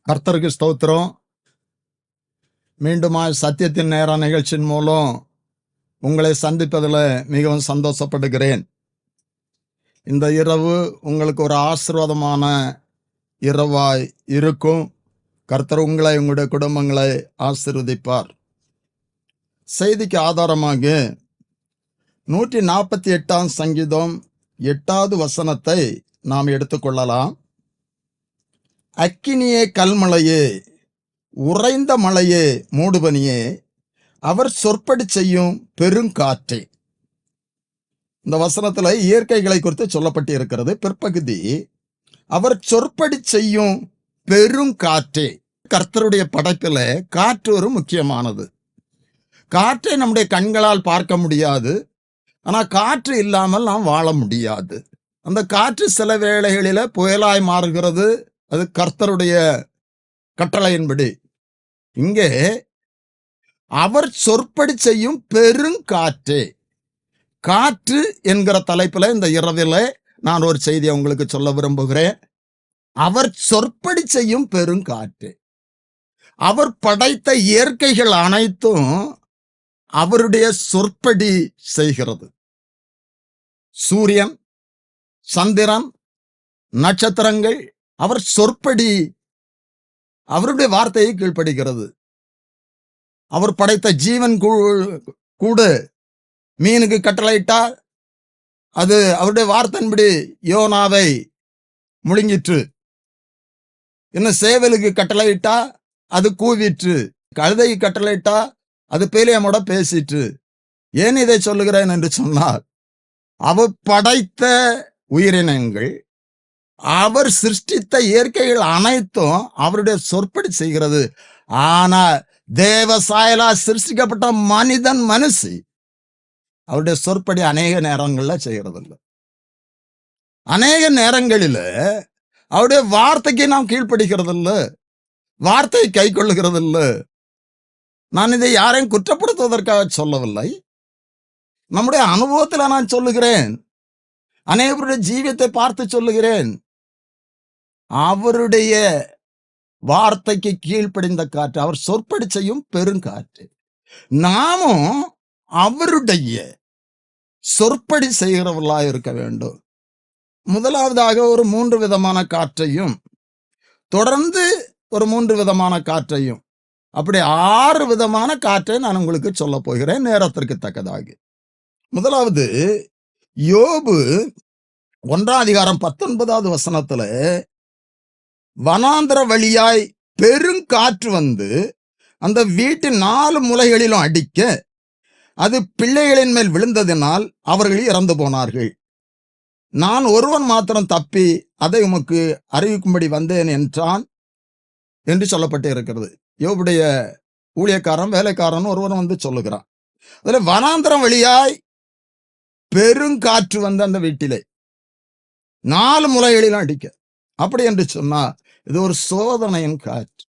கர்த்தருக்கு ஸ்தோத்திரம். மீண்டுமாய் சத்தியத்தின் நேர நிகழ்ச்சியின் மூலம் உங்களை சந்திப்பதில் மிகவும் சந்தோஷப்படுகிறேன். இந்த இரவு உங்களுக்கு ஒரு ஆசீர்வாதமான இரவாய் இருக்கும். கர்த்தர் உங்களை, உங்களுடைய குடும்பங்களை ஆசீர்வதிப்பார். செய்திக்கு ஆதாரமாக 148ஆம் சங்கீதம் 8வது வசனத்தை நாம் எடுத்துக்கொள்ளலாம். அக்கினியே, கல்மழையே, உறைந்த மழையே, மூடுபனியே, அவர் சொற்படி செய்யும் பெருங்காற்றே. இந்த வசனத்துல இயற்கைகளை குறித்து சொல்லப்பட்டு இருக்கிறது. பிற்பகுதி, அவர் சொற்படி செய்யும் பெருங்காற்றே. கர்த்தருடைய படைப்பில காற்று ஒரு முக்கியமானது. காற்றை நம்முடைய கண்களால் பார்க்க முடியாது. ஆனா காற்று இல்லாமல் நாம் வாழ முடியாது. அந்த காற்று சில வேளைகளில புயலாய் மாறுகிறது. அது கர்த்தருடைய கட்டளையின்படி. இங்கே அவர் சொற்படி செய்யும் பெருங்காற்றே. காற்று என்கிற தலைப்பில் இந்த இரவில் நான் ஒரு செய்தியை உங்களுக்கு சொல்ல விரும்புகிறேன். அவர் சொற்படி செய்யும் பெருங்காற்று. அவர் படைத்த இயற்கைகள் அனைத்தும் அவருடைய சொற்படி செய்கிறது. சூரியன், சந்திரன், நட்சத்திரங்கள் அவர் சொற்படி, அவருடைய வார்த்தையை கீழ்ப்படுகிறது. அவர் படைத்த ஜீவன் கூட மீனுக்கு கட்டளையிட்டா அது அவருடைய வார்த்தையின்படி யோனாவை முழுங்கிற்று. இன்னும் சேவலுக்கு கட்டளையிட்டா அது கூவிற்று. கழுதைக்கு கட்டளையிட்டா அது பேலியமோட பேசிற்று. ஏன் இதை சொல்லுகிறேன் என்று சொன்னால், அவர் படைத்த உயிரினங்கள், அவர் சிருஷ்டித்த இயற்கைகள் அனைத்தும் அவருடைய சொற்படி செய்கிறது. ஆனா தேவ சாயலா சிருஷ்டிக்கப்பட்ட மனிதன், மனுஷி அவருடைய சொற்படி அநேக நேரங்கள்ல செய்கிறது இல்லை. அநேக நேரங்களில் அவருடைய வார்த்தைக்கு நாம் கீழ்ப்படுகிறது இல்லை, வார்த்தையை கை கொள்ளுகிறது இல்லை. நான் இதை யாரையும் குற்றப்படுத்துவதற்காக சொல்லவில்லை. நம்முடைய அனுபவத்தில் நான் சொல்லுகிறேன். அநேகருடைய ஜீவியத்தை பார்த்து சொல்லுகிறேன். அவருடைய வார்த்தைக்கு கீழ்ப்படிந்த காற்று, அவர் சொற்படி செய்யும் பெருங்காற்று. நாமும் அவருடைய சொற்படி செய்கிறவர்களா இருக்க வேண்டும். முதலாவதாக ஒரு 3 விதமான காற்றையும், தொடர்ந்து ஒரு 3 விதமான காற்றையும், அப்படி 6 விதமான காற்றை நான் உங்களுக்கு சொல்ல போகிறேன் நேரத்திற்கு தக்கதாக. முதலாவது, யோபு 1ஆம் அதிகாரம் 19வது வசனத்துல, வனாந்திர வழியாய் பெருங்காற்று வந்து அந்த வீட்டின் 4 மூலைகளிலும் அடிக்க, அது பிள்ளைகளின் மேல் விழுந்ததினால் அவர்கள் இறந்து போனார்கள். நான் ஒருவன் மாத்திரம் தப்பி அதை உமக்கு அறிவிக்கும்படி வந்தேன் என்றான் என்று சொல்லப்பட்டு இருக்கிறது. யோபுடைய ஊழியக்காரன், வேலைக்காரன் ஒருவன் வந்து சொல்லுகிறான். அதுல வனாந்திரம் வழியாய் பெருங்காற்று வந்து அந்த வீட்டிலே 4 மூலைகளிலும் அடிக்க. அப்படி என்று சொன்னா இது ஒரு சோதனையின் காற்று.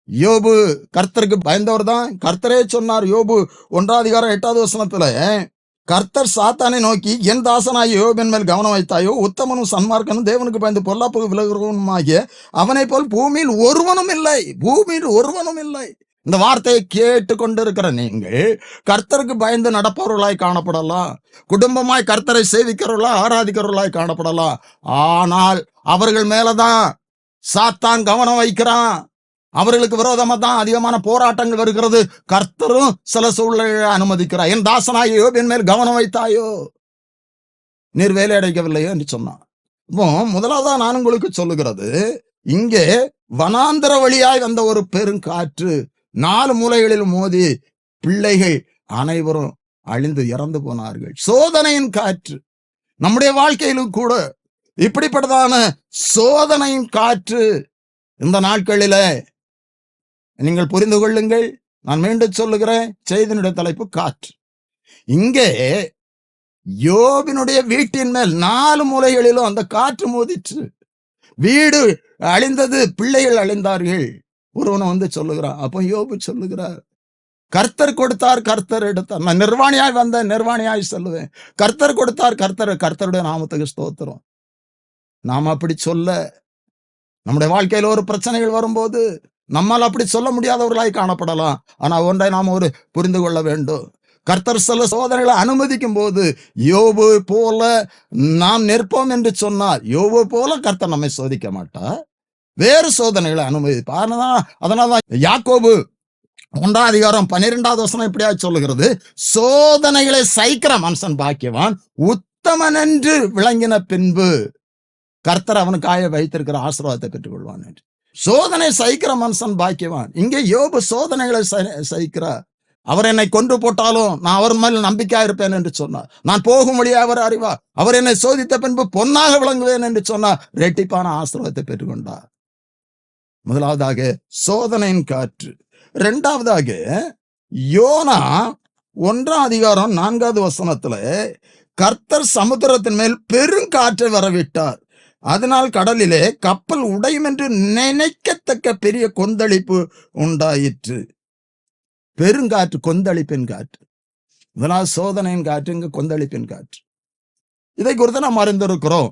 யோபு கர்த்தருக்கு பயந்தவர் தான். கர்த்தரே சொன்னார், யோபு 1ஆம் அதிகாரம் 8வது வசனத்துல, கர்த்தர் சாத்தானை நோக்கி, என் தாசனாகிய யோபின் மேல் கவனம் வைத்தாயோ, உத்தமனும் சன்மார்க்கனும் தேவனுக்கு பயந்து பொல்லாப்புக்கு விலகுவனுமாகிய அவனை போல் பூமியில் ஒருவனும் இல்லை, பூமியில் ஒருவனும் இல்லை. இந்த வார்த்தையை கேட்டு கொண்டிருக்கிற நீங்கள் கர்த்தருக்கு பயந்து நடப்பவர்களாய் காணப்படலாம், குடும்பமாய் கர்த்தரை சேவிக்கிறவர்களாய் ஆராதிக்கிறவர்களாய் காணப்படலாம். ஆனால் அவர்கள் மேலதான் சாத்தான் கவனம் வைக்கிறான். அவர்களுக்கு விரோதமா தான் அதிகமான போராட்டங்கள் வருகிறது. கர்த்தரும் சில சூழ்நிலைகளை அனுமதிக்கிறார். என் தாசனாகிய யோபின் மேல் கவனம் வைத்தாயோ, நீர் வேலை அடைக்கவில்லையோ என்று சொன்னான். இப்போ முதலாவதா நான் உங்களுக்கு சொல்லுகிறது, இங்கே வனாந்திர வழியாய் வந்த ஒரு பெருங்காற்று 4 மூலைகளில் மோதி பிள்ளைகள் அனைவரும் அழிந்து இறந்து போனார்கள். சோதனையின் காற்று. நம்முடைய வாழ்க்கையிலும் கூட இப்படிப்பட்டதான சோதனையின் காற்று இந்த நாட்களில நீங்கள் புரிந்து கொள்ளுங்கள். நான் மீண்டும் சொல்லுகிறேன், செய்தியினுடைய தலைப்பு காற்று. இங்கே யோபினுடைய வீட்டின் மேல் 4 மூலைகளிலும் அந்த காற்று மோதிற்று. வீடு அழிந்தது, பிள்ளைகள் அழிந்தார்கள். ஒருவனை வந்து சொல்லுகிறான். அப்போ யோபு சொல்லுகிறார், கர்த்தர் கொடுத்தார், கர்த்தர் எடுத்தார். நான் நிர்வாணியாய் வந்தேன், நிர்வாணியாய் சொல்லுவேன். கர்த்தர் கொடுத்தார், கர்த்தருடைய நாமத்துக்கு ஸ்தோத்திரம். நாம் அப்படி சொல்ல நம்முடைய வாழ்க்கையில ஒரு பிரச்சனைகள் வரும்போது நம்மால் அப்படி சொல்ல முடியாதவர்களாய் காணப்படலாம். ஆனா ஒன்றை நாம் புரிந்து கொள்ள வேண்டும். கர்த்தர் சில சோதனைகளை அனுமதிக்கும் போது யோபு போல நாம் நிற்போம் என்று சொன்னால், யோபு போல கர்த்தர் நம்மை சோதிக்க மாட்டார். வேறு சோதனைகளை அனுமதிப்பார். அதனாலதான் யாக்கோபு 1:12 இப்படியா சொல்லுகிறது, சோதனைகளை சகிக்கிற மனுஷன் பாக்கியவான், உத்தமன் என்று விளங்கின பின்பு கர்த்தர் அவனுக்காக வைத்திருக்கிற ஆசீர்வாதத்தை பெற்றுக் கொள்வான் என்று. சோதனை சகிக்கிற மனுஷன் பாக்கியவான். இங்கே யோபு சோதனைகளை சகிக்கிறார். அவர் என்னை கொன்று போட்டாலும் நான் அவர் மேல் நம்பிக்கையா இருப்பேன் என்று சொன்னார். நான் போகும் வழியா அவர் அறிவார். அவர் என்னை சோதித்த பின்பு பொன்னாக விளங்குவேன் என்று சொன்னார். இரட்டிப்பான ஆசீர்வாதத்தை பெற்றுக்கொண்டார். முதலாவதாக சோதனையின் காற்று. இரண்டாவதாக யோனா 1:4 கர்த்தர் சமுத்திரத்தின் மேல் பெருங்காற்றை வரவிட்டார். அதனால் கடலிலே கப்பல் உடையும் என்று நினைக்கத்தக்க பெரிய கொந்தளிப்பு உண்டாயிற்று. பெருங்காற்று, கொந்தளிப்பின் காற்று. முதலாவது சோதனையின் காற்று, இங்கு கொந்தளிப்பின் காற்று. இதை குறித்து நாம் அறிந்திருக்கிறோம்.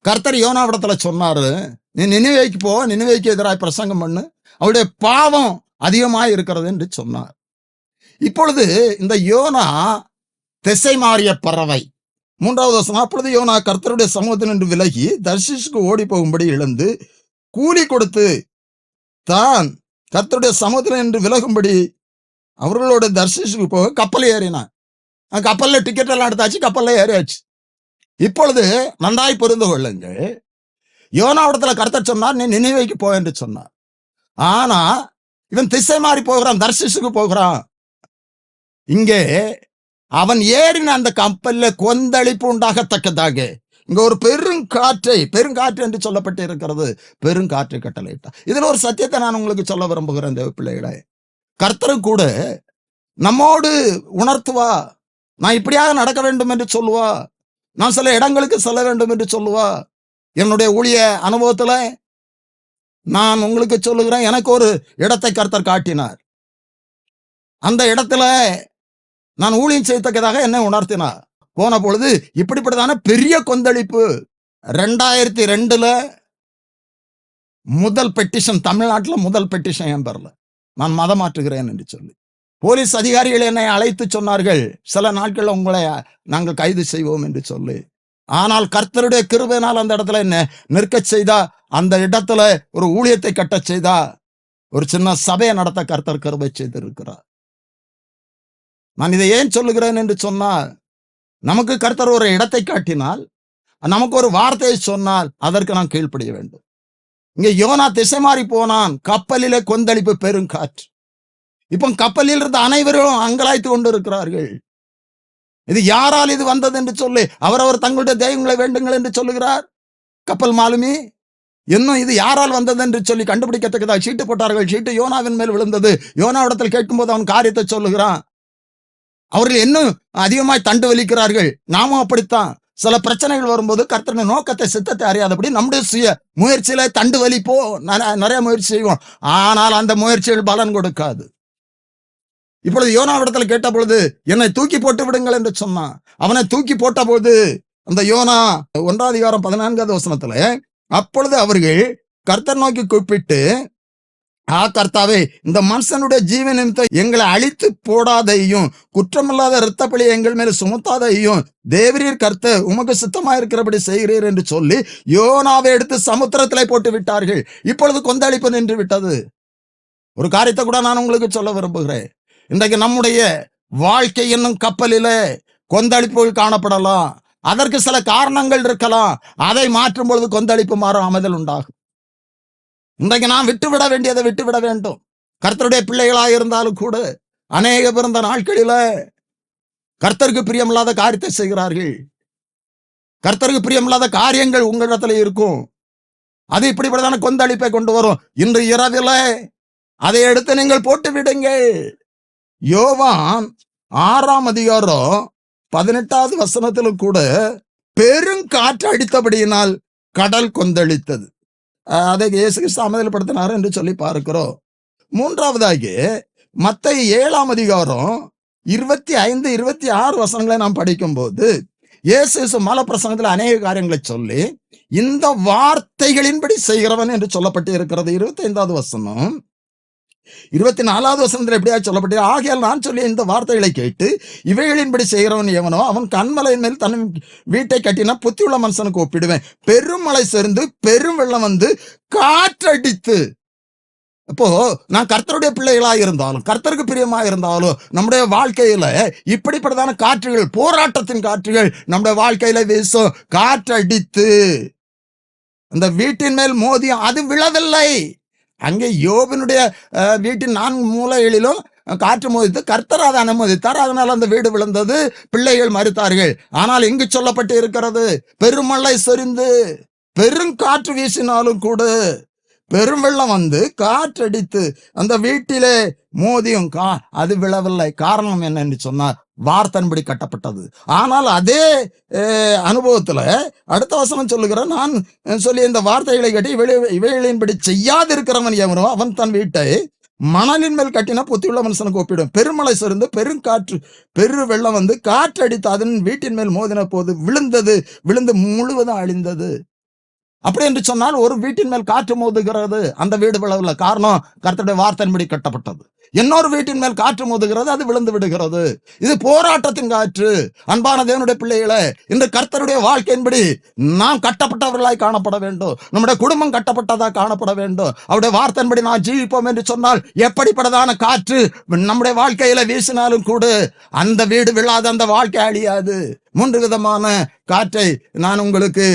கர்த்தர் யோனாவிடத்துல சொன்னாரு, நீ நினிவேக்கு போ, நினிவேக்கு எதிராக பிரசங்கம் பண்ணு, அவருடைய பாவம் அதிகமாய் இருக்கிறது என்று சொன்னார். இப்பொழுது இந்த யோனா திசை மாறிய பறவை. 3 அப்பொழுது யோனா கர்த்தருடைய சமூகத்தில் நின்று விலகி தர்ஷீசுக்கு ஓடி போகும்படி இழந்து கூலி கொடுத்து தான் கர்த்தருடைய சமூகத்தில் நின்று விலகும்படி அவர்களோட தர்ஷீசுக்கு போக கப்பல் ஏறினான். கப்பல்ல டிக்கெட் எல்லாம் எடுத்தாச்சு, கப்பல்ல ஏறியாச்சு. இப்பொழுது நன்றாய் புரிந்து கொள்ளுங்கள், யோனாவிடத்துல கர்த்தர் சொன்னார், நீ நினிவேக்கு போ என்று சொன்னார். ஆனா இவன் திசை மாறி போகிறான், தர்ஷீசுக்கு போகிறான். இங்கே அவன் ஏறின அந்த கப்பல்ல கொந்தளிப்பு உண்டாகத்தக்கதாக இங்க ஒரு பெருங்காற்று என்று சொல்லப்பட்டு இருக்கிறது. பெருங்காற்றை கட்டளையிட்டார். இதுல ஒரு சத்தியத்தை நான் உங்களுக்கு சொல்ல விரும்புகிறேன். தேவ பிள்ளைகளே, கர்த்தர் கூட நம்மோடு உணர்த்துவா. நான் இப்படியாக நடக்க வேண்டும் என்று சொல்லுவா. நான் சில இடங்களுக்கு செல்ல வேண்டும் என்று சொல்லுவா. என்னுடைய ஊழிய அனுபவத்துல நான் உங்களுக்கு சொல்லுகிறேன், எனக்கு ஒரு இடத்தை கர்த்தர் காட்டினார். அந்த இடத்துல நான் ஊழியம் செய்யத்தக்கதாக என்ன உணர்த்தினார். போன பொழுது இப்படிப்பட்டதான பெரிய கொந்தளிப்பு. 2002 முதல் பெட்டிஷன், தமிழ்நாட்டில் முதல் பெட்டிஷன் என் பேர்ல, நான் மதம் மாற்றுகிறேன் என்று சொல்லி போலீஸ் அதிகாரிகள் என்னை அழைத்து சொன்னார்கள், சில நாட்கள் உங்களை நாங்கள் கைது செய்வோம் என்று சொல்லி. ஆனால் கர்த்தருடைய கிருபையினால் அந்த இடத்துல என்ன நிற்க செய்தா, அந்த இடத்துல ஒரு ஊழியத்தை கட்ட செய்தா, ஒரு சின்ன சபையை நடத்த கர்த்தர் கிருபை செய்திருக்கிறார். நான் இதை ஏன் சொல்லுகிறேன் என்று சொன்னால், நமக்கு கர்த்தர் ஒரு இடத்தை காட்டினால், நமக்கு ஒரு வார்த்தையை சொன்னால் அதற்கு நாம் கீழ்ப்படிய வேண்டும். இங்க யோனா திசை மாறி போனான். கப்பலிலே கொந்தளிப்பு, பெருங்காற்று. இப்போ கப்பலில் இருந்த அனைவரும் அங்கலாய்த்து கொண்டு இருக்கிறார்கள். இது யாரால் இது வந்தது என்று சொல்லி அவரவர் தங்களுடைய தெய்வங்களை வேண்டுங்கள் என்று சொல்லுகிறார் கப்பல் மாலுமி. இன்னும் இது யாரால் வந்தது என்று சொல்லி கண்டுபிடிக்கத்தக்கதாக சீட்டு போட்டார்கள். சீட்டு யோனாவின் மேல் விழுந்தது. யோனாவிடத்தில் கேட்கும்போது அவன் காரியத்தை சொல்லுகிறான். அவர்கள் இன்னும் அதிகமாய் தண்டு வலிக்கிறார்கள். நாமும் அப்படித்தான். சில பிரச்சனைகள் வரும்போது கர்த்தரின் நோக்கத்தை, சித்தத்தை அறியாதபடி நம்முடைய சுய முயற்சியில தண்டு வலிப்போ, நிறைய முயற்சி செய்வோம். ஆனால் அந்த முயற்சிகள் பலன் கொடுக்காது. இப்பொழுது யோனாவிடத்துல கேட்ட பொழுது என்னை தூக்கி போட்டு விடுங்கள் என்று சொன்னான். அவனை தூக்கி போட்ட போது அந்த யோனா 1:14 அப்பொழுது அவர்கள் கர்த்தர் நோக்கி கூப்பிட்டு, கர்த்தாவே, இந்த மனுஷனுடைய ஜீவன் நிமித்தம் எங்களை அழித்து போடாதையும், குற்றமில்லாத இரத்தப்பழி எங்கள் மேல சுமத்தாதையும், தேவரீர் கர்த்தர் உமக்கு சுத்தமா இருக்கிறபடி செய்கிறீர் என்று சொல்லி யோனாவை எடுத்து சமுத்திரத்திலே போட்டு விட்டார்கள். இப்பொழுது கொந்தளிப்பு நின்று விட்டது. ஒரு காரியத்தை கூட நான் உங்களுக்கு சொல்ல விரும்புகிறேன். இன்றைக்கு நம்முடைய வாழ்க்கை என்னும் கப்பலில கொந்தளிப்புகள் காணப்படலாம். அதற்கு சில காரணங்கள் இருக்கலாம். அதை மாற்றும் பொழுது கொந்தளிப்பு மாறும், அமைதல் உண்டாகும். இன்றைக்கு நாம் விட்டுவிட வேண்டியதை விட்டுவிட வேண்டும். கர்த்தருடைய பிள்ளைகளாக இருந்தாலும் கூட அநேக பிறந்த நாட்களில கர்த்தருக்கு பிரியமில்லாத காரியத்தை செய்கிறார்கள். கர்த்தருக்கு பிரியமில்லாத காரியங்கள் உங்களிடத்துல இருக்கும். அது இப்படிப்பட்டதான கொந்தளிப்பை கொண்டு வரும். இன்று இரவில் அதை எடுத்து நீங்கள் போட்டு விடுங்கள். யோவான் 6:18 கூட பெருங்காற்று அடித்தபடியினால் கடல் கொந்தளித்தது. அதை இயேசு கிறிஸ்து அமைதல்படுத்தினார் என்று சொல்லி பார்க்கிறோம். மூன்றாவதாக மத்தேயு 7:25, 26 நாம் படிக்கும் போது, இயேசு மலை பிரசங்கத்தில் அநேக காரியங்களை சொல்லி இந்த வார்த்தைகளின்படி செய்கிறவன் என்று சொல்லப்பட்டு இருக்கிறது. 25வது வசனம் 24வது வசனத்தில் எப்படியா சொல்லப்பட்டு, ஆகையால் நான் சொல்லி இந்த வார்த்தைகளை கேட்டு இவைகளின்படி செய்கிறவன் எவனோ அவன் கண்மலையின் மேல் தன் வீட்டை கட்டினா புத்தியுள்ள மனுஷனுக்கு ஒப்பிடுவேன். பெருமழை சேர்ந்து பெரும் வெள்ளம் வந்து காற்றடித்து. அப்போ நான் கர்த்தருடைய பிள்ளைகளா இருந்தாலும், கர்த்தருக்கு பிரியமா இருந்தாலும், நம்முடைய வாழ்க்கையில இப்படிப்பட்டதான காற்றுகள், போராட்டத்தின் காற்றுகள் நம்முடைய வாழ்க்கையில வீசும். காற்றடித்து அந்த வீட்டின் மேல் மோதியும் அது விழவில்லை. அங்கே யோபினுடைய வீட்டின் 4 மூலைகளிலும் காற்று மோதித்து கர்த்தர் அதை அனுமதித்தார். அதனால் அந்த வீடு விழுந்தது, பிள்ளைகள் மரித்தார்கள். ஆனால் இங்கு சொல்லப்பட்டு இருக்கிறது, பெருமழை சொரிந்து பெருங்காற்று வீசினாலும் கூட பெரும் வெள்ளம் வந்து காற்றடித்து அந்த வீட்டிலே மோதியும் அது விழவில்லை. காரணம் என்னன்னு சொன்னார், வார்த்தையின்படி கட்டப்பட்டது. ஆனால் அதே அனுபவத்துல அடுத்த வசனம் சொல்லுகிற, நான் சொல்லி இந்த வார்த்தைகளை கட்டி இவைகளின்படி செய்யாதிருக்கிறவன் எவனோ அவன் தன் வீட்டை மணலின் மேல் கட்டினா புத்தியுள்ள மனுஷனுக்கு ஒப்பிடும். பெருமழை சொரிந்து பெருங்காற்று பெரு வெள்ளம் வந்து காற்றடித்து அதன் வீட்டின் மேல் மோதின போது விழுந்து முழுவதும் அழிந்தது. அப்படி என்று சொன்னால் ஒரு வீட்டின் மேல் காற்று மோதுகிறது, அந்த வீடு விழவில்லை. காரணம், கர்த்தருடைய வார்த்தையின்படி கட்டப்பட்டது. இன்னொரு வீட்டின் மேல் காற்று மோதுகிறது, அது விழுந்து விடுகிறது. இது போராட்டத்தின் காற்று. அன்பான தேவனுடைய பிள்ளைகளே, இன்று கர்த்தருடைய வாழ்க்கையின்படி நாம் கட்டப்பட்டவர்களாய் காணப்பட வேண்டும். நம்முடைய குடும்பம் கட்டப்பட்டதாக காணப்பட வேண்டும். அவருடைய வார்த்தையின்படி நான் ஜீவிப்போம் என்று சொன்னால் எப்படிப்பட்டதான காற்று நம்முடைய வாழ்க்கையில வீசினாலும் கூட அந்த வீடு விழாது, அந்த வாழ்க்கை அழியாது. 3 விதமான காற்றை நான் உங்களுக்கு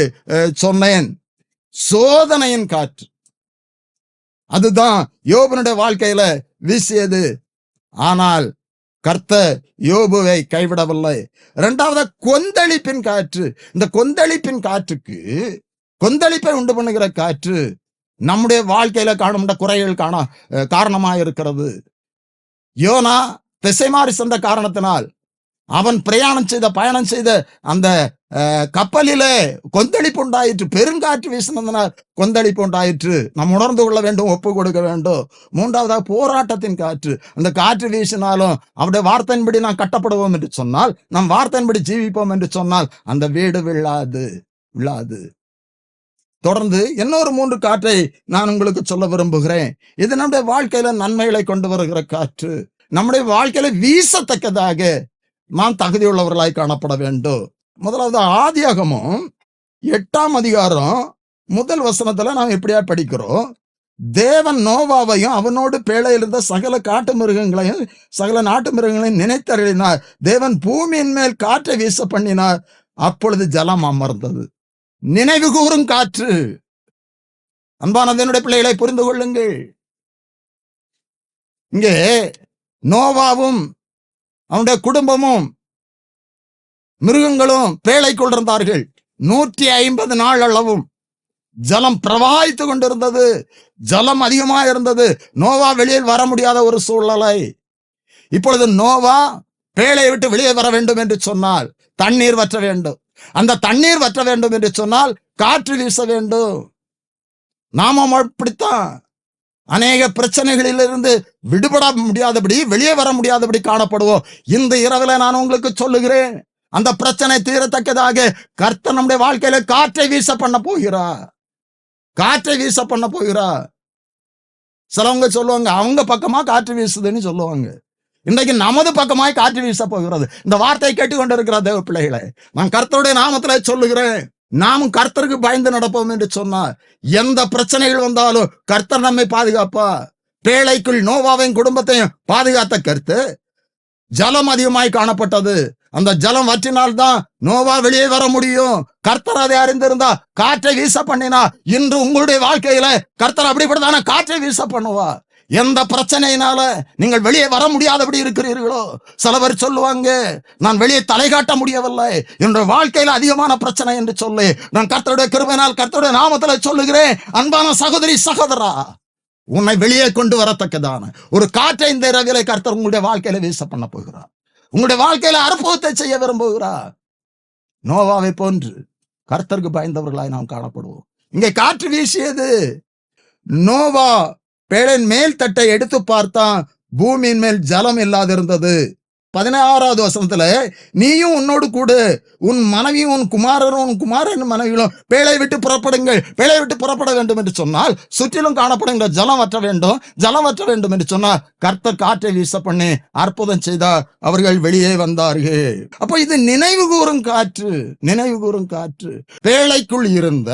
சொன்னேன். சோதனையின் காற்று, அதுதான் யோபனுடைய வாழ்க்கையில வீசியது. ஆனால் கர்த்தர் யோபுவை கைவிடவில்லை. 2வது கொந்தளிப்பின் காற்று. இந்த கொந்தளிப்பின் காற்றுக்கு, கொந்தளிப்பை உண்டு பண்ணுகிற காற்று நம்முடைய வாழ்க்கையில காணும் குறைகள் காரணமாக இருக்கிறது. யோனா திசை மாறி சென்ற காரணத்தினால் அவன் பயணம் செய்த அந்த கப்பலிலே கொந்தளிப்பு உண்டாயிற்று. பெருங்காற்று வீசினதுனால் கொந்தளிப்பு உண்டாயிற்று. நாம் உணர்ந்து கொள்ள வேண்டும், ஒப்பு கொடுக்க வேண்டும். 3வதாக போராட்டத்தின் காற்று. அந்த காற்று வீசினாலும் அவருடைய வார்த்தையின்படி நாம் கட்டப்படுவோம் என்று சொன்னால், நம் வார்த்தையின்படி ஜீவிப்போம் என்று சொன்னால் அந்த வீடு விழாது. தொடர்ந்து இன்னொரு 3 காற்றை நான் உங்களுக்கு சொல்ல விரும்புகிறேன். இது நம்முடைய வாழ்க்கையில நன்மைகளை கொண்டு வருகிற காற்று. நம்முடைய வாழ்க்கையில வீசத்தக்கதாக நாம் தகுதியுள்ளவர்களாய் காணப்பட வேண்டும். முதலாவது ஆதியாகமம் 8ஆம் அதிகாரம் 1 வசனத்துல நாம் எப்படியா படிக்கிறோம், தேவன் நோவாவையும் அவனோடு பேழையில் இருந்த சகல காட்டு மிருகங்களையும் சகல நாட்டு மிருகங்களையும் நினைத்தருளினார். தேவன் பூமியின் மேல் காற்றை வீச பண்ணினார், அப்பொழுது ஜலம் அமர்ந்தது. நினைவு கூறும் காற்று. அன்பான என்னுடைய பிள்ளைகளை புரிந்து கொள்ளுங்கள். இங்கே நோவாவும் அவனுடைய குடும்பமும் மிருகங்களும் பேழைக்குள் இருந்தார்கள். 150 நாள் அளவும் ஜலம் பிரவாகித்து கொண்டிருந்தது. ஜலம் அதிகமாக இருந்தது. நோவா வெளியில் வர முடியாத ஒரு சூழ்நிலை. இப்பொழுது நோவா பேழையை விட்டு வெளியே வர வேண்டும் என்று சொன்னால் தண்ணீர் வற்ற வேண்டும். அந்த தண்ணீர் வற்ற வேண்டும் என்று சொன்னால் காற்று வீச வேண்டும். நாமும் அப்படித்தான் அநேக பிரச்சனைகளிலிருந்து விடுபட முடியாதபடி, வெளியே வர முடியாதபடி காணப்படுவோம். இந்த இரவுல நான் உங்களுக்கு சொல்லுகிறேன், அந்த பிரச்சனை தீரத்தக்கதாக கர்த்தர் நம்முடைய வாழ்க்கையில காற்றை வீச பண்ண போகிறார். சிலவங்க சொல்லுவாங்க, அவங்க பக்கமா காற்று வீசுதுன்னு சொல்லுவாங்க. இன்றைக்கு நமது பக்கமாய் காற்று வீச போகிறது. இந்த வார்த்தையை கேட்டுக்கொண்டிருக்கிற தேவ பிள்ளைகளை நான் கர்த்தருடைய நாமத்திலே சொல்லுகிறேன், நாமும் கர்த்தருக்கு பயந்து நடப்போம் என்று சொன்னார் எந்த பிரச்சனைகள் வந்தாலும் கர்த்தர் நம்மை பாதுகாப்பா. பேழைக்குள் நோவாவையும் குடும்பத்தையும் பாதுகாத்த கர்த்தர். ஜலம் அதிகமாய் காணப்பட்டது. அந்த ஜலம் வற்றினால்தான் நோவா வெளியே வர முடியும். கர்த்தர் அதை அறிந்திருந்தா காற்றை வீச பண்ணினா இன்று உங்களுடைய வாழ்க்கையில கர்த்தர் அப்படிப்பட்டதான காற்றை வீச பண்ணுவா. எந்த பிரச்சனையினால நீங்கள் வெளியே வர முடியாதபடி இருக்கிறீர்களோ, சில பேர் சொல்லுவாங்க, நான் வெளியே தலை காட்ட முடியவில்லை, என்னுடைய வாழ்க்கையில அதிகமான பிரச்சனை என்று சொல்லி, நான் கர்த்தருடைய கிருபையினால் கர்த்தருடைய நாமத்துல சொல்லுகிறேன், அன்பான சகோதரி சகோதரா, உன்னை வெளியே கொண்டு வரத்தக்கதான ஒரு காற்றை இந்த இரவிலே கர்த்தர் உங்களுடைய வாழ்க்கையில வீச பண்ண போகிறார். உங்களுடைய வாழ்க்கையில அற்புதத்தை செய்ய விரும்புகிறார். நோவாவை போன்று கர்த்தருக்கு பயந்தவர்களாய் நாம் காணப்படுவோம். இங்கே காற்று வீசியது. நோவா பேழையின் மேல் தட்டை எடுத்து பார்த்தான், பூமியின் மேல் ஜலம் இல்லாதிருந்தது. 16வது வசனத்துல, நீயும் உன்னோடு கூட உன் மனைவியும் உன் குமாரரும் உன் குமாரன் மனைவிகளும் பேழை விட்டு புறப்படுங்கள், பேழை விட்டு புறப்பட வேண்டும் என்று சொன்னால் சுற்றிலும் காணப்படுகின்ற ஜலம் வற்ற வேண்டும், ஜலம் வற்ற வேண்டும் என்று சொன்னால் கர்த்தர் காற்றை வீச பண்ணி அற்புதம் செய்தார். அவர்கள் வெளியே வந்தார்கள். அப்போ இது நினைவு கூறும் காற்று, நினைவு கூறும் காற்று. பேழைக்குள் இருந்த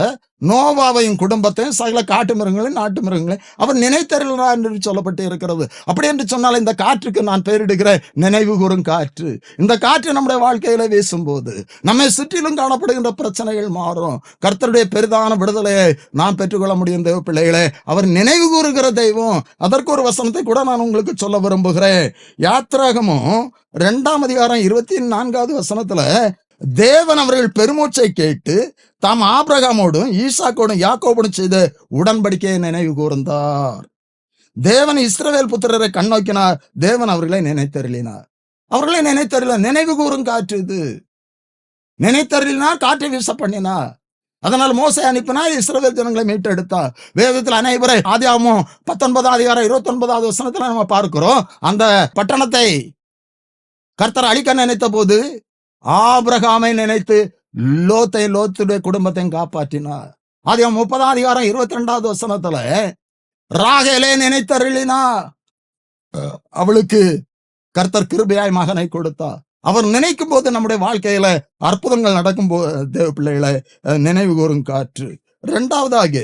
நோவாவையும் குடும்பத்தையும் சகல காட்டு மிருகங்களையும் நாட்டு மிருகங்களையும் அவர் நினைத்தருளினார் என்று சொல்லப்பட்டு இருக்கிறது. அப்படி என்று சொன்னால் இந்த காற்றுக்கு நான் பெயரிடுகிறேன் நினைவு கூறும் காற்று. இந்த காற்று நம்முடைய வாழ்க்கையில வீசும்போது நம்மை சுற்றிலும் காணப்படுகின்ற பிரச்சனைகள் மாறும். கர்த்தருடைய பெரிதான விடுதலையை நாம் பெற்றுக்கொள்ள முடியும். தேவ பிள்ளைகளே, அவர் நினைவு கூறுகிற தெய்வம். அதற்கு ஒரு வசனத்தை கூட நான் உங்களுக்கு சொல்ல விரும்புகிறேன். யாத்திராகமும் 2ஆம் அதிகாரம் 24வது வசனத்துல, தேவன் அவர்கள் பெருமூச்சை கேட்டு தாம் ஆபிரகாமோடும் ஈசாக்கோடும் யாக்கோபோடும் செய்த உடன்படிக்கையை நினைவு கூர்ந்தார். தேவன் இஸ்ரவேல் புத்திரரை கண்ணோக்கினார், தேவன் அவர்களை நினைத்தருளினார். அவர்களை நினைத்தருளினார். நினைவு கூறும் காற்று இது. நினைத்தருளினார், காற்றை வீச பண்ணினார். அதனால் மோசே அனுப்பினார், இஸ்ரவேல் ஜனங்களை மீட்டெடுத்தார். வேதத்தில் அனைவரை ஆதியாகமம் 19ஆம் அதிகாரம் 29வது வசனத்துல நம்ம பார்க்கிறோம். அந்த பட்டணத்தை கர்த்தர் அழிக்க நினைத்த போது ஆபிரகாமை நினைத்து லோத்துடைய குடும்பத்தையும் காப்பாற்றினார். ஆதியாகமம் 30ஆம் அதிகாரம் 22வது வசனத்துல ராகேலே நினைத்தருளினார். அவளுக்கு கர்த்தர் கிருபையாய் மகனை கொடுத்தார். அவர் நினைக்கும் போது நம்முடைய வாழ்க்கையில அற்புதங்கள் நடக்கும் போது தேவ பிள்ளைகளை நினைவு கூறும் காற்று. 2வதாக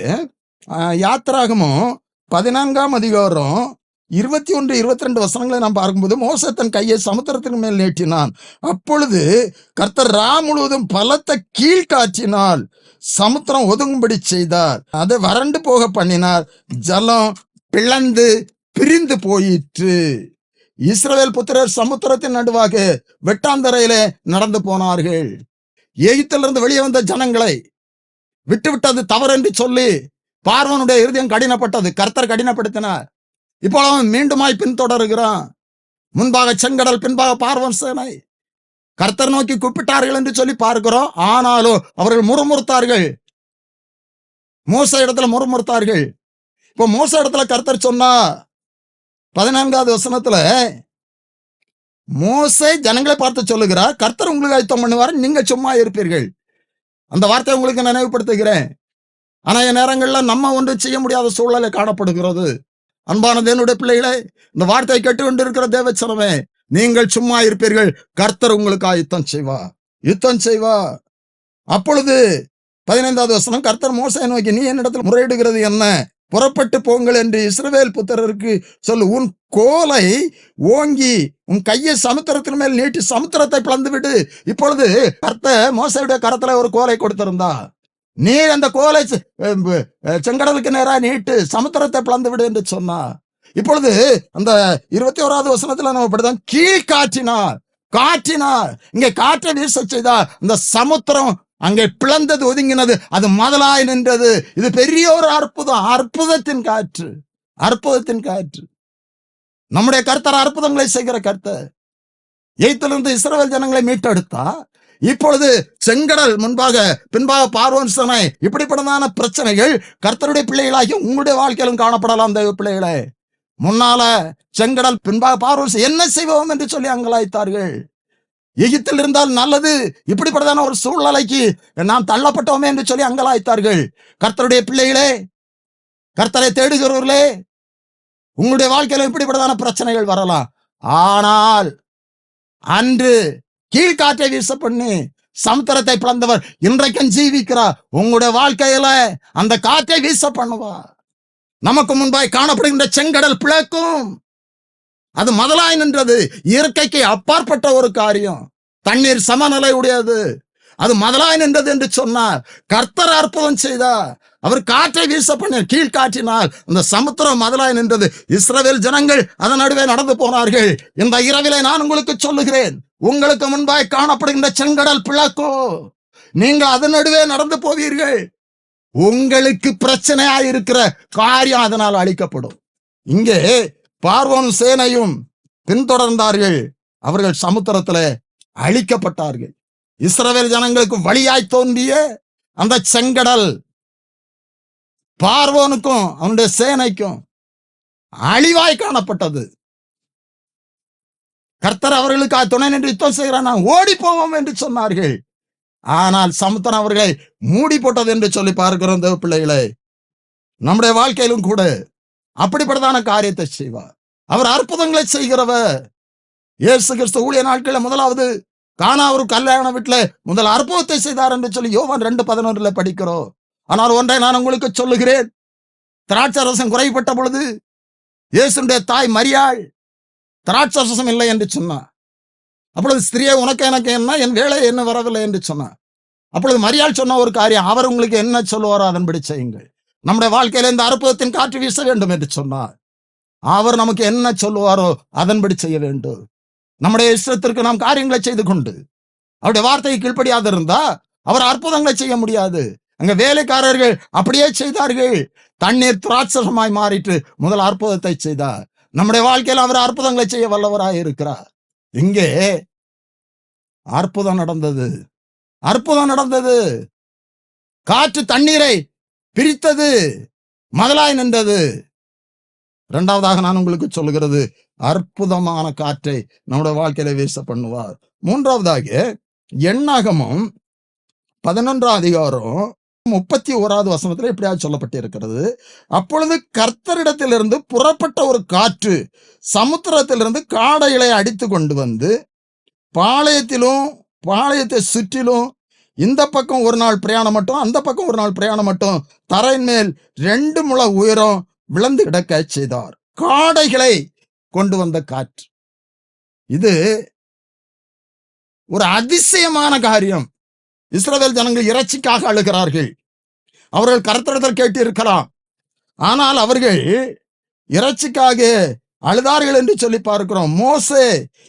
யாத்திராகமும் 14ஆம் அதிகாரம் 21, 22 வசனங்களை நாம் பார்க்கும்போது, மோசே தன் கையை சமுத்திரத்தின் மேல் நீட்டினான். அப்பொழுது கர்த்தர் ரா முழுவதும் பலத்த கீழ்காற்றினால் சமுத்திரம் ஒதுங்கும்படி செய்தார். அதை வறண்டு போக பண்ணினார். ஜலம் பிளந்து பிரிந்து போயிற்று. இஸ்ரவேல் புத்திரர் சமுத்திரத்தின் நடுவாக வெட்டாந்தரையிலே நடந்து போனார்கள். எகிப்திலிருந்து வெளியே வந்த ஜனங்களை விட்டுவிட்டது தவறு என்று சொல்லி பார்வோனுடைய இருதயம் கடினப்பட்டது. கர்த்தர் கடினப்படுத்தினார். இப்போ அவன் மீண்டுமாய் பின்தொடருகிறான். முன்பாக செங்கடல், பின்பாக பார்வோன் சேனை. கர்த்தர் நோக்கி கூப்பிட்டார்கள் என்று சொல்லி பார்க்கிறோம். ஆனாலும் அவர்கள் முறுமுறுத்தார்கள். மோசே இடத்துல முறுமுறுத்தார்கள். இப்போ மோசே இடத்துல கர்த்தர் சொன்னா 14வது வசனத்துல, மோசே ஜனங்களை பார்த்து சொல்லுகிறார், கர்த்தர் உங்களுக்கு ஆயத்தம் பண்ணுவார், நீங்க சும்மா இருப்பீர்கள். அந்த வார்த்தையை உங்களுக்கு நினைவுபடுத்துகிறேன். அநேக நேரங்கள்ல நம்ம ஒன்று செய்ய முடியாத சூழ்நிலை காணப்படுகிறது. அன்பான தேவனுடைய பிள்ளைகளே, இந்த வார்த்தையை கேட்டுக்கொண்டிருக்கிற தேவச்சனமே, நீங்கள் சும்மா இருப்பீர்கள், கர்த்தர் உங்களுக்கு யுத்தம் செய்வார், யுத்தம் செய்வார். அப்பொழுது 15வது வசனம், கர்த்தர் மோசேயை நோக்கி, நீ என்னிடத்தில் முறையிடுகிறது என்ன? புறப்பட்டு போங்கள் என்று இஸ்ரவேல் புத்திரருக்கு சொல்லு. உன் கோலை ஓங்கி உன் கையை சமுத்திரத்தின் மேல் நீட்டி சமுத்திரத்தை பிளந்து விடு. இப்பொழுது கர்த்தர் மோசேயுடைய கரத்துல ஒரு கோலை கொடுத்திருந்தா, நீ அந்த கோலை செங்கடலுக்கு நேராக நீட்டு சமுத்திரத்தை பிளந்து விடு என்று சொன்னா. இப்பொழுது அந்த 21வது வசனத்துல நம்ம படித்தோம், கீழ் காற்றினார், காற்றினார். இங்கே காற்றை வீச செய்தார். அந்த சமுத்திரம் அங்கே பிளந்தது, ஒதுங்கினது, அது முதலாய் நின்றது. இது பெரிய ஒரு அற்புதம், அற்புதத்தின் காற்று, அற்புதத்தின் காற்று. நம்முடைய கர்த்தர் அற்புதங்களை செய்கிற கர்த்தர். எகிப்திலிருந்து இஸ்ரவேல் ஜனங்களை மீட்டெடுத்தா. இப்பொழுது செங்கடல் முன்பாக பின்பாக பார்வோன் சேனை, இப்படிப்பட்டதான பிரச்சனைகள் கர்த்தருடைய பிள்ளைகளாகி உங்களுடைய வாழ்க்கையிலும் காணப்படலாம். தேவ பிள்ளைகளே, முன்னால செங்கடல், பின்பாக பார்வோன், என்ன செய்வோம் என்று சொல்லி அங்கலாய்த்தார்கள். எகிப்தில் இருந்தால் நல்லது, இப்படிப்பட்டதான ஒரு சூழ்நிலைக்கு நாம் தள்ளப்பட்டோமே என்று சொல்லி அங்கலாய்த்தார்கள். கர்த்தருடைய பிள்ளைகளே, கர்த்தரை தேடுகிறவர்களே, உங்களுடைய வாழ்க்கையில இப்படிப்பட்டதான பிரச்சனைகள் வரலாம். ஆனால் அன்று கீழ்காற்றை வீச பண்ணி சமுத்திரத்தை பிளந்தவர் இன்றைக்கும் ஜீவிக்கிறார். உங்களுடைய வாழ்க்கையில அந்த காற்றை வீச பண்ணுவார். நமக்கு முன்பாய் காணப்படுகின்ற செங்கடல் பிளக்கும். அது முதலாய் நின்றது. இயற்கைக்கு அப்பாற்பட்ட ஒரு காரியம். தண்ணீர் சமநிலை உடையது. அது முதலாய் நின்றது என்று சொன்னார். கர்த்தர் அற்புதம் செய்தார். அவர் காற்றை வீச பண்ண கீழ்காற்றினால் அந்த சமுத்திரம் முதலாய் நின்றது. இஸ்ரவேல் ஜனங்கள் அதன் நடுவே நடந்து போனார்கள். இந்த இரவிலே நான் உங்களுக்கு சொல்லுகிறேன், உங்களுக்கு முன்பாய் காணப்படுகின்ற செங்கடல் பிளக்கோ, நீங்க அதன் நடுவே நடந்து போவீர்கள். உங்களுக்கு பிரச்சனையாயிருக்கிற காரியம் அதனால் அழிக்கப்படும். இங்கே பார்வோன் சேனையும் பின்தொடர்ந்தார்கள். அவர்கள் சமுத்திரத்துல அழிக்கப்பட்டார்கள். இஸ்ரவேல் ஜனங்களுக்கு வழியாய் தோன்றிய அந்த செங்கடல் பார்வோனுக்கும் அவனுடைய சேனைக்கும் அழிவாய் காணப்பட்டது. கர்த்தர் அவர்களுக்கு துணை நின்று யுத்தம் செய்கிறார், நான் ஓடி போவோம் என்று சொன்னார்கள். ஆனால் சமுத்திரம் அவர்களை மூடி போட்டது என்று சொல்லி பார்க்கிறோம். தேவ பிள்ளைகளே, நம்முடைய வாழ்க்கையிலும் கூட அப்படிப்பட்டதான காரியத்தை செய்வார். அவர் அற்புதங்களை செய்கிறவர். இயேசு கிறிஸ்து ஊழிய நாட்களில் முதலாவது கானா ஒரு கல்யாண வீட்டில் முதல் அற்புதத்தை செய்தார் என்று சொல்லி யோவான் 2:11 படிக்கிறோம். ஆனால் ஒன்றை நான் உங்களுக்கு சொல்லுகிறேன், திராட்சரசம் குறைபட்ட பொழுது இயேசுடைய தாய் மரியாள் திராட்சரசம் இல்லை என்று சொன்னார். அப்பொழுது ஸ்திரியே, உனக்கு எனக்கு என்ன, என் வேலை என்ன வரவில்லை என்று சொன்னார். அப்பொழுது மரியாள் சொன்ன ஒரு காரியம், அவர் உங்களுக்கு என்ன சொல்லுவாரோ அதன்படி செய்யுங்கள். நம்முடைய வாழ்க்கையில இந்த அற்புதத்தின் காற்று வீச வேண்டும் என்று சொன்னார். அவர் நமக்கு என்ன சொல்லுவாரோ அதன்படி செய்ய வேண்டும். நம்முடைய இஷ்டத்திற்கு நாம் காரியங்களை செய்து கொண்டு அவருடைய வார்த்தையை கீழ்ப்படியாது இருந்தா அவர் அற்புதங்களை செய்ய முடியாது. அங்க வேலைக்காரர்கள் அப்படியே செய்தார்கள். தண்ணீர் திராட்சரசமாய் மாறிட்டு முதல் அற்புதத்தை செய்தார். நம்முடைய வாழ்க்கையில் அவர் அற்புதங்களை செய்ய வல்லவராய் இருக்கிறார். இங்கே அற்புதம் நடந்தது. அற்புதம் நடந்தது. காற்று தண்ணீரை பிரித்தது, மதலாய் நின்றது. இரண்டாவதாக நான் உங்களுக்கு சொல்லுகிறது, அற்புதமான காற்றை நம்முடைய வாழ்க்கையில வீச பண்ணுவார். மூன்றாவதாக எண்ணாகமம் 11:31 இப்படியாக சொல்லப்பட்டிருக்கிறது, அப்பொழுது கர்த்தரிடத்திலிருந்து புறப்பட்ட ஒரு காற்று சமுத்திரத்திலிருந்து காடைகளை அடித்து கொண்டு வந்து பாளையத்தை சுற்றிலும் இந்த பக்கம் ஒரு நாள் பிரயாணம் மட்டும், அந்த பக்கம் ஒரு நாள் பிரயாணம் மட்டும் தரையின் மேல் 2 முழ உயரம் விழுந்து கிடக்க செய்தார். காடைகளை கொண்டு வந்த காற்று. இது ஒரு அதிசயமான காரியம். இஸ்ரவேல் ஜனங்கள் இறைச்சிக்காக அழுகிறார்கள். அவர்கள் கர்த்தரிடத்தில் கேட்டு இருக்கலாம், ஆனால் அவர்கள் இறைச்சிக்காக அழுதார்கள் என்று சொல்லி பார்க்கிறோம். மோசே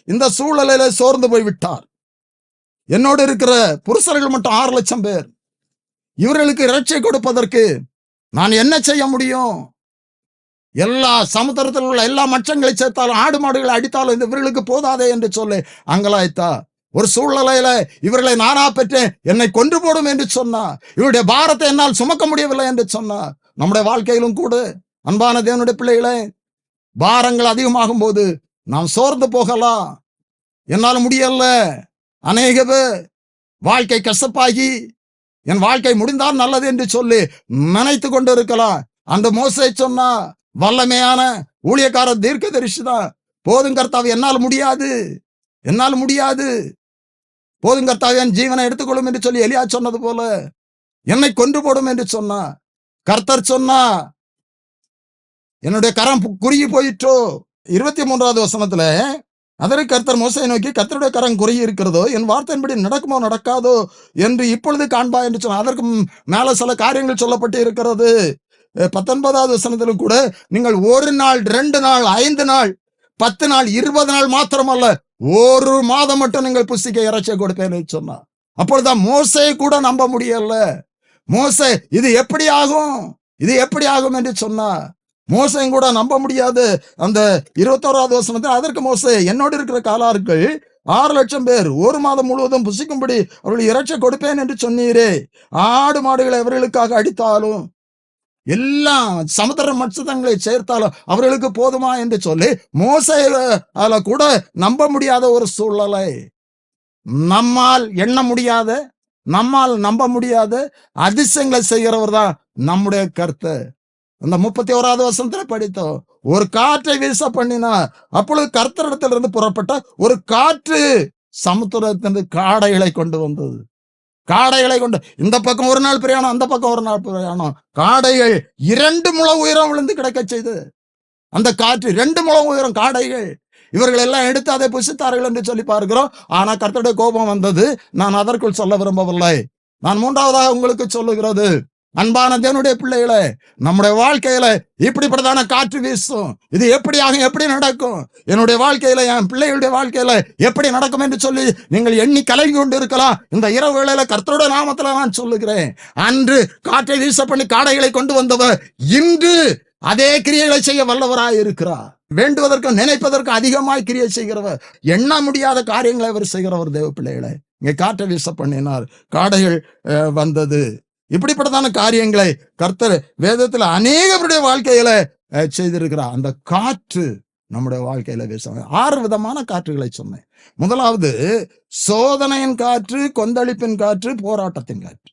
இந்த சூழலில சோர்ந்து போய் விட்டார். என்னோடு இருக்கிற புருஷர்கள் மட்டும் 6 லட்சம் பேர், இவர்களுக்கு இறைச்சியை கொடுப்பதற்கு நான் என்ன செய்ய முடியும்? எல்லா சமுத்திரத்தில் உள்ள எல்லா மச்சங்களை சேர்த்தாலும் ஆடு மாடுகளை அடித்தாலும் இந்த இவர்களுக்கு போதாதே என்று சொல்லி அங்கலாய்த்தா. ஒரு சூழ்நிலையில இவர்களை நானா பெற்றேன், என்னை கொன்று போடும் என்று சொன்னா. இவருடைய பாரத்தை என்னால் சுமக்க முடியவில்லை என்று சொன்னா. நம்முடைய வாழ்க்கையிலும் கூட அன்பான தேவனுடைய பிள்ளைகளே, பாரங்கள் அதிகமாகும் போது நாம் சோர்ந்து போகலாம். என்னால் முடியல. அநேக வாழ்க்கை கசப்பாகி என் வாழ்க்கை முடிந்தால் நல்லது என்று சொல்லி நினைத்து கொண்டு இருக்கலாம். அந்த மோசே சொன்னா, வல்லமையான ஊழியக்கார தீர்க்கதரிசிதான், போதும் கர்த்தாவே, என்னால் முடியாது, போதும் கர்த்தாவே, என் ஜீவனை எடுத்துக்கொள்ளும் என்று சொல்லி எலியா சொன்னது போல என்னை கொன்று போடும் என்று சொன்னா. கர்த்தர் சொன்னா, என்னுடைய கரம் குறுகி போயிற்றோ. 23வது வசனத்துல அதற்கு கர்த்தர் மோசேயை நோக்கி, கர்த்தருடைய கரம் குறுகி இருக்கிறதோ, என் வார்த்தையின்படி நடக்குமோ நடக்காதோ என்று இப்பொழுது காண்பா என்று சொன்னார். அதற்கு மேல சில காரியங்கள் சொல்லப்பட்டு இருக்கிறது. 19வது வசனத்திலும் கூட, நீங்கள் 1 நாள் 2 நாள் 5 நாள் 10 நாள் 20 நாள் மாத்திரமல்ல, 1 மாதம் மட்டும் நீங்கள் புசிக்க இறைச்சியை கொடுப்பேன்னு சொன்னார். அப்பொழுதுதான் மோசே கூட நம்ப முடியல. மோசே இது எப்படி ஆகும் என்று சொன்னார். மோசையும் கூட நம்ப முடியாது. அந்த 21வது வசனத்தில் அதற்கு மோசே, என்னோடு இருக்கிற காலார்கள் 6 லட்சம் பேர் 1 மாதம் முழுவதும் புசிக்கும்படி அவர்கள் இறைச்சியை கொடுப்பேன் என்று சொன்னீரே, ஆடு மாடுகளை அவர்களுக்காக அடித்தாலும் எல்லாம் சமுத்திர மத்ஸ்யங்களை சேர்த்தாலும் அவர்களுக்கு போதுமா என்று சொல்லி மோசேயால கூட நம்ப முடியாத ஒரு சூழ்நிலை. நம்மால் எண்ண முடியாத, நம்மால் நம்ப முடியாத அதிசயங்களை செய்கிறவர் தான் நம்முடைய கர்த்தர். அந்த 31வது வசனத்துல படித்தோம், ஒரு காற்றை வீச பண்ணினார். அப்பொழுது கர்த்தரிடத்திலிருந்து புறப்பட்ட ஒரு காற்று சமுத்திரத்திலிருந்து காடைகளை கொண்டு வந்தது. காடைகளை கொண்டு இந்த பக்கம் ஒரு நாள் பிரயாணம், அந்த பக்கம் ஒரு நாள் பிரயாணம். காடைகள் 2 முழ உயரம் விழுந்து கிடக்க செய்து. அந்த காற்று 2 முழ உயரம் காடைகள். இவர்கள் எல்லாம் எடுத்து அதை புசித்தார்கள் என்று சொல்லி பார்க்கிறோம். ஆனா கர்த்தருடைய கோபம் வந்தது. நான் அதற்குள் சொல்ல விரும்பவில்லை. நான் 3வதாக உங்களுக்கு சொல்லுகிறது, அன்பான தேவனுடைய பிள்ளைகளே, நம்முடைய வாழ்க்கையில இப்படிப்பட்டதான காற்று வீசும். இது எப்படி நடக்கும், என்னுடைய வாழ்க்கையில, என் பிள்ளைகளுடைய வாழ்க்கையில எப்படி நடக்கும் என்று சொல்லி நீங்கள் எண்ணி கலங்கி கொண்டு இருக்கலாம். இந்த இரவு வேளையில கர்த்தருடைய நாமத்துல நான் சொல்லுகிறேன், அன்று காற்றை வீச பண்ணி காடைகளை கொண்டு வந்தவர் இன்று அதே கிரியைகளை செய்ய வல்லவராய் இருக்கிறார். வேண்டுவதற்கு நினைப்பதற்கு அதிகமாய் கிரியை செய்கிறவர், எண்ண முடியாத காரியங்களை அவர் செய்கிறவர். தேவ பிள்ளைகளை, இங்கே காற்றை வீச பண்ணினார், காடைகள் வந்தது. இப்படிப்பட்டதான காரியங்களை கர்த்தர் வேதத்துல அநேகருடைய வாழ்க்கையில செய்திருக்கிறார். அந்த காற்று நம்முடைய வாழ்க்கையில வீசும். 6 விதமான காற்றுகளை சொன்னேன். முதலாவது சோதனையின் காற்று, கொந்தளிப்பின் காற்று, போராட்டத்தின் காற்று.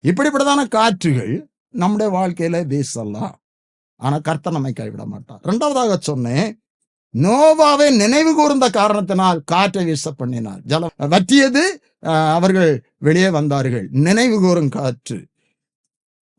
இப்படிப்பட்டதான காற்றுகள் நம்முடைய வாழ்க்கையில வீசலாம். ஆனா கர்த்தர் நம்மை கைவிட மாட்டார். 2வதாக சொன்னேன், நோவாவை நினைவு கூர்ந்த காரணத்தினால் காற்றை வீச பண்ணினார். ஜலம் வற்றியது, அவர்கள் வெளியே வந்தார்கள். நினைவு கூறும் காற்று.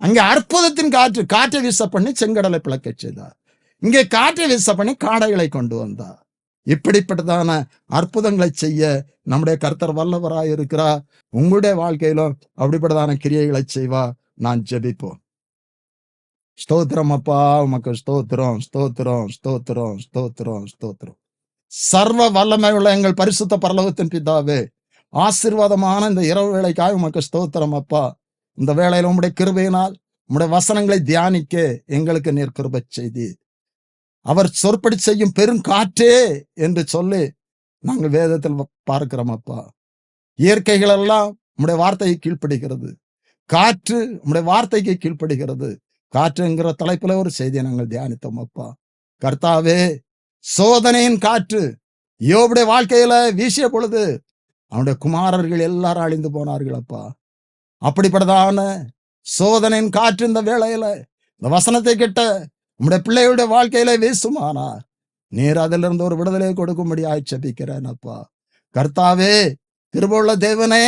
அங்கே அற்புதத்தின் காற்று, காற்றை வீச பண்ணி செங்கடலை பிளக்க செய்தார். இங்கே காற்றை வீச பண்ணி காடைகளை கொண்டு வந்தார். இப்படிப்பட்டதான அற்புதங்களை செய்ய நம்முடைய கர்த்தர் வல்லவராய் இருக்கிறார். உங்களுடைய வாழ்க்கையிலும் அப்படிப்பட்டதான கிரியைகளை செய்வா. நான் ஜெபிப்போம். ஸ்தோத்திரம் அப்பா, உமக்கு ஸ்தோத்திரம், ஸ்தோத்திரம், ஸ்தோத்திரம், ஸ்தோத்திரம், ஸ்தோத்திரம். சர்வ வல்லமை உள்ள எங்கள் பரிசுத்த பரலோகத்தின் பிதாவே, ஆசீர்வாதமான இந்த இரவு வேளைக்காக உமக்கு ஸ்தோத்திரம் அப்பா. இந்த வேளையில உம்முடைய கிருபையினால் உம்முடைய வசனங்களை தியானிக்க எங்களுக்கு நீர் கிருபை செய்தி. அவர் சொற்படி செய்யும் பெரும் காற்றே என்று சொல்லி நாங்கள் வேதத்தில் பார்க்கிறோம் அப்பா. இயற்கைகள் எல்லாம் உம்முடைய வார்த்தையை கீழ்ப்படுகிறது. காற்று உம்முடைய வார்த்தைக்கு கீழ்ப்படுகிறது. காற்றுங்கிற தலைப்புல ஒரு செய்தியை நாங்கள் தியானித்தோம் அப்பா. கர்த்தாவே, சோதனையின் காற்று யோபுடைய வாழ்க்கையில வீசிய பொழுது அவனுடைய குமாரர்கள் எல்லாரும் அழிந்து போனார்கள் அப்பா. அப்படிப்பட்டதான சோதனையின் காற்று இந்த வேளையில இந்த வசனத்தை கேட்ட உம்முடைய பிள்ளைகளுடைய வாழ்க்கையில வீசுமானார். நீர் அதிலிருந்து ஒரு விடுதலை கொடுக்கும்படியாய் ஜெபிக்கிறேன் அப்பா. கர்த்தாவே, கிருபையுள்ள தேவனே,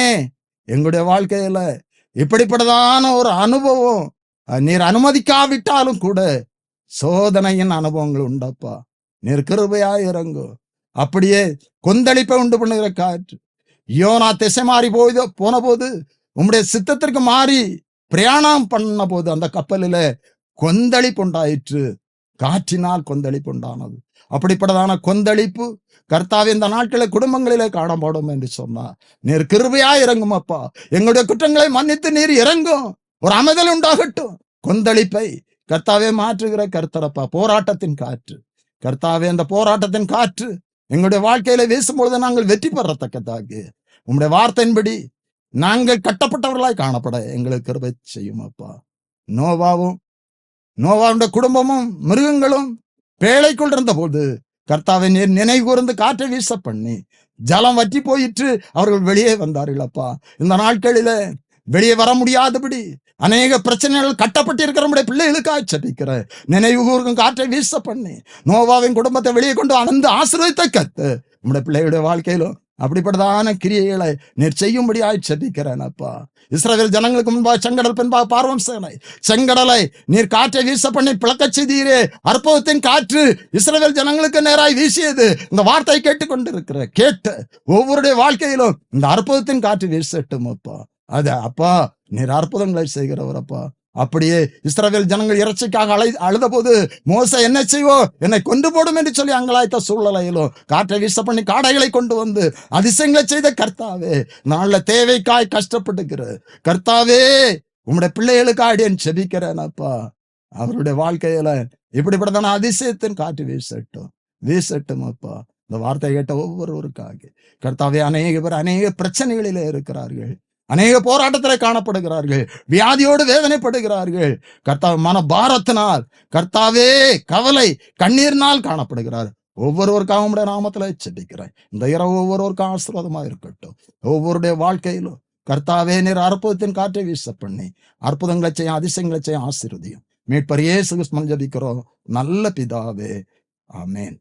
எங்களுடைய வாழ்க்கையில இப்படிப்பட்டதான ஒரு அனுபவம் நீர் அனுமதிக்காவிட்டாலும் கூட சோதனையின் அனுபவங்கள் உண்டப்பா. நீர் கிருபையாய் இறங்கும். அப்படியே கொந்தளிப்பை உண்டு பண்ணுகிற காற்று. யோனா திசை மாறி போன போது உம்முடைய சித்தத்திற்கு மாறி பிரயாணம் பண்ண போது அந்த கப்பலில கொந்தளிப்பு உண்டாயிற்று. காற்றினால் கொந்தளிப்பு உண்டானது. அப்படிப்பட்டதான கொந்தளிப்பு கர்த்தாவே இந்த நாட்களில் குடும்பங்களிலே காணப்படும் என்று சொன்னார். நீர் கிருபையா இறங்கும் அப்பா. எங்களுடைய குற்றங்களை மன்னித்து நீர் இறங்கும். ஒரு அமைதல் உண்டாகட்டும். கொந்தளிப்பை கர்த்தாவே மாற்றுகிற கர்த்தரப்பா. போராட்டத்தின் காற்று கர்த்தாவே, அந்த போராட்டத்தின் காற்று எங்களுடைய வாழ்க்கையில வீசும்பொழுது நாங்கள் வெற்றி பெறத்தக்கதாக உம்முடைய வார்த்தையின்படி நாங்கள் கட்டப்பட்டவர்களாய் காணப்பட எங்களுக்கு கிருபை செய்யும் அப்பா. நோவாவுடைய குடும்பமும் மிருகங்களும் பேழைக்குள் இருந்த போது கர்த்தாவை நீர் நினைவு கூர்ந்து காற்றை வீச பண்ணி ஜலம் வற்றி போயிற்று. அவர்கள் வெளியே வந்தார்கள் அப்பா. இந்த நாட்களில வெளியே வர முடியாதபடி அநேக பிரச்சனைகள் கட்டப்பட்டிருக்கிற நம்முடைய பிள்ளைகளுக்காக ஜெபிக்கிற நினைவு கூர்க்கும் காற்றை வீச பண்ணி நோவாவின் குடும்பத்தை வெளியே கொண்டு அனந்து ஆசீர்வதித்த கர்த்தர் நம்முடைய பிள்ளைகளுடைய வாழ்க்கையிலும் அப்படிப்பட்டதான கிரியைகளை நீர் செய்யும்படியாய் ஜெபிக்கிறேன் அப்பா. இஸ்ரவேல் ஜனங்களுக்கு முன்பாக செங்கடல் பின்பாக பார்வோம் சேனை செங்கடலை நீர் காற்றை வீச பண்ணி பிளக்க செய்தீரே. அற்புதத்தின் காற்று இஸ்ரவேல் ஜனங்களுக்கு நேராய் வீசியது. இந்த வார்த்தை கேட்டுக்கொண்டிருக்கிற கேட்டு ஒவ்வொருடைய வாழ்க்கையிலும் இந்த அற்புதத்தின் காற்று வீசட்டும் அப்பா. அது அப்பா, நீர் அற்புதங்களை செய்கிறவர் அப்பா. அப்படியே இஸ்ரவேல் ஜனங்கள் இறைச்சிக்காக அழுத போது மோசே என்ன செய்வோம், என்னை கொண்டு போடும் என்று சொல்லி அங்கலாய்த்த சூழ்நிலையிலும் காற்றை வீச பண்ணி காடைகளை கொண்டு வந்து அதிசயங்களை செய்த கர்த்தாவே, நாள தேவைக்காய் கஷ்டப்பட்டுக்கிற கர்த்தாவே, உம்முடைய பிள்ளைகளுக்காக என் செபிக்கிறேன் அப்பா. அவருடைய வாழ்க்கையில இப்படிப்பட்டதான அதிசயத்தின் காற்று வீசட்டும் அப்பா. இந்த வார்த்தை கேட்ட ஒவ்வொருவருக்காக கர்த்தாவே, அநேக பேர் அநேக பிரச்சனைகளிலே இருக்கிறார்கள். அநேக போராட்டத்தில் காணப்படுகிறார்கள். வியாதியோடு வேதனைப்படுகிறார்கள். கர்த்தாவே, மன பாரத்தினால் கர்த்தாவே கவலை கண்ணீர்னால் காணப்படுகிறார். ஒவ்வொருவருக்காக உடைய நாமத்துல செபிக்கிறேன். இந்த இரவு ஒவ்வொருவருக்கும் ஆசீர்வாதமா இருக்கட்டும். ஒவ்வொருடைய வாழ்க்கையிலும் கர்த்தாவே நீர் அற்புதத்தின் காற்றை வீச பண்ணி அற்புதங்களை செய்ய அதிசயங்களை செய்ய ஆசீர்வதியும். மீட்பர் இயேசு கிறிஸ்துவின் ஜெபிக்கிறோம் நல்ல பிதாவே. ஆமென்.